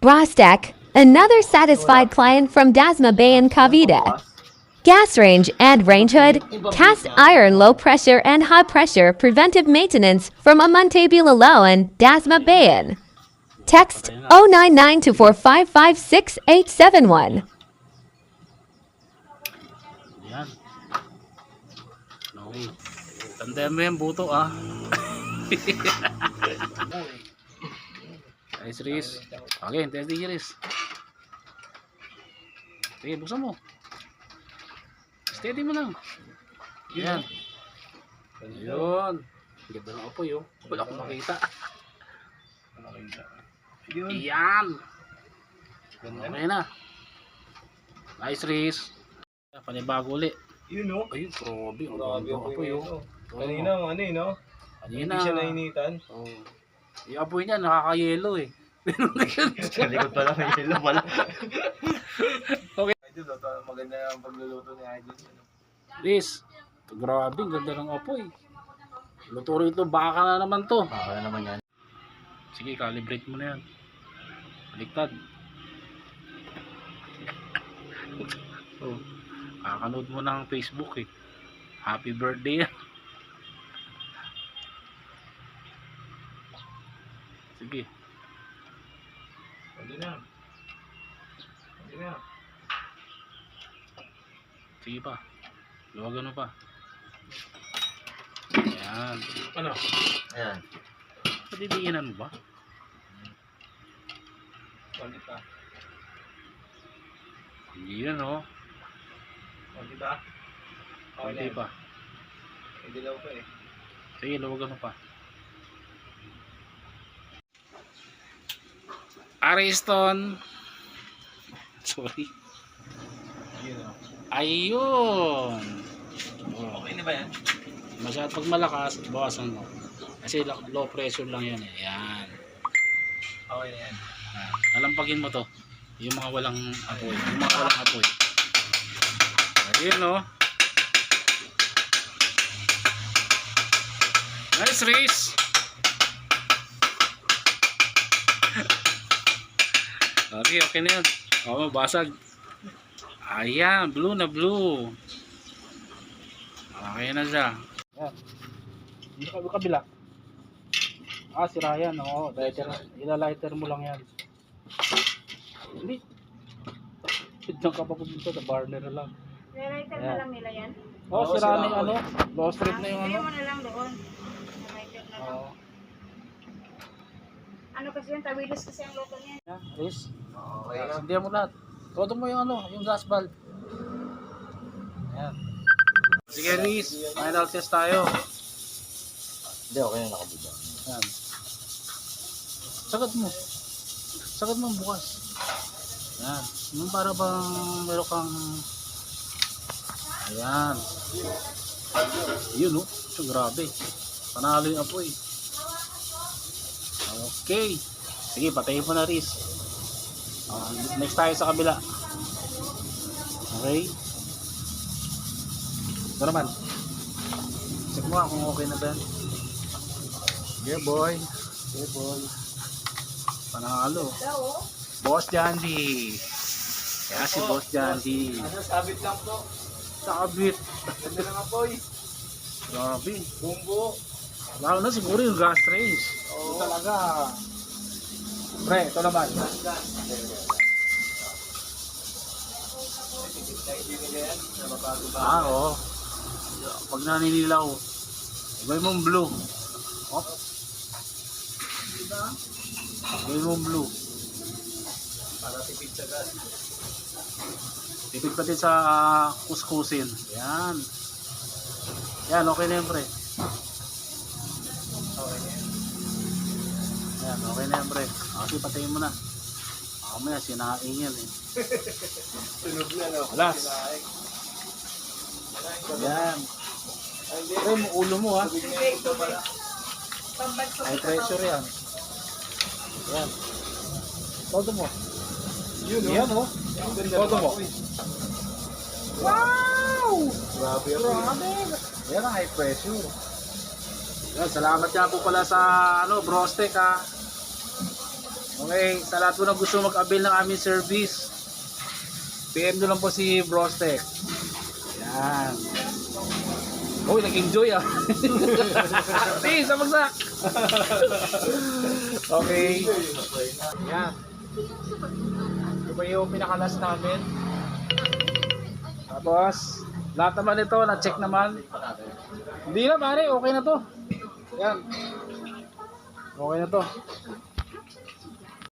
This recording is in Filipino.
Brastek, another satisfied client from Dasma Bay in Cavite. Gas range and range hood, cast iron low pressure and high pressure preventive maintenance from Amante Bilalo Dasma Bayan. Text 0992455671. Yan. Okay. Tandaan mo yan, buto ah. Nice, Riz. Okay, test din Riz. Sige, buksan mo. Steady mo lang. Yan. Ayun. Ganda ng apoy oh. Wala akong makita. Yan. Okay na. Nice, Riz. Panibago ulit. Yun no? Ayun, grabe. Ang Grabe ganda ng ang apoy oh. Kanina ang ano eh no? Kanina. Hindi siya nainitan. Oh. Yung apoy niya nakaka-yellow eh. Sa likod pala may yellow pala. Okay. Idol, maganda ang pagluluto ni Idol. Riz, grabe, ang ganda ng apoy. Luto rin ito, baka na naman to. Baka naman yan. Sige, calibrate mo na yan. Baliktad. Oh, kakanood mo ng Facebook eh. Happy birthday yan. Sige. Pwede na. Pwede na. Sige pa. Luwagan mo pa. Ayan. Ano? Ayan. Patidiinan mo ba? Pwede pa. Hindi yan oh. Pwede pa. Hindi pa. Hindi daw pa eh. Sige, luwagan mo pa. Ariston. Sorry. Yun o. Ayun. Oh. Okay na ba yan? Masyado pag malakas, bawasan mo. Kasi low pressure lang yan eh. Yan. Okay na yan. Kalampagin mo to. Yung mga walang apoy. Yung mga walang apoy. Ayun no. Nice, Riz. Okay, okay na yan. Oo, basag. Ayan, blue na blue. Okay na siya. Ayan. Dito ka kabila. Sira yan. Oo, ilalighter mo lang yan. Hindi. Diyan ka pa pumunta sa burner lang. Lighter na lang nila yan? Oo, sira na yung ano. Low strip na yung ano. Hindi mo na lang doon. Lighter na lang. Oo. Ano kasi yung tawilis kasi ang loto niya. Yan, Riz. Okay na. Sundihan mo lahat. Todo mo yung ano, yung gas valve. Ayan. Sige, Riz. Final test tayo. Hindi, okay na nakabuda. Ayan. Sagad mo. Sagad mo bukas. Ayan. Yung para bang meron kang... Ayan. Yun, oh. So, grabe. Panalo yung apoy. Okay. Sige, patayin mo na, Riz. Next tayo sa kabila. Okay. Ito naman. Check mo nga kung okay na ba yan. Yeah, boy. Yeah, boy. Panalo. Boss Jandy. Kaya si Boss Jandy. Ano, sabit lang po. Sabit. Ganda lang apoy. Grabe. Bumbo. Lalo na siguro yung gas range. Oo. Talaga. Pre, ito naman. Oo. Pag naninilaw, ibay mong blue. Op. Ibay mong blue. Para tipid sa gas. Tipid pati sa kuskusin. Yan. Yan, okay na yun, pre. Okay na yan. Yan, okay na yan, pre. Kasi patayin mo na. Mamaya, sinaing yan eh. Tunog na no. Alas. Sinaing. Yan. Hindi. Pre, mo ulo mo ha. Tubig na yun. Ito pala. High pressure yan. Yan. Todo mo. Yun no. Yan oh. Ang ganda Todo ng mo. apoy. Wow! Grabe ako. Grabe. Yan ang high pressure. Yan, salamat nga po pala sa Brostek ha. Okay, sa lahat po na gusto mag-avail ng aming service, PM nyo lang po si Brostech. Yan. Uy, nag-enjoy ah. Sige, samagsak. Okay. Yan. Ito ba yung pinakalas namin? Tapos, lahat naman ito, na-check naman. Hindi na pare, okay na to. Yan. Okay na to.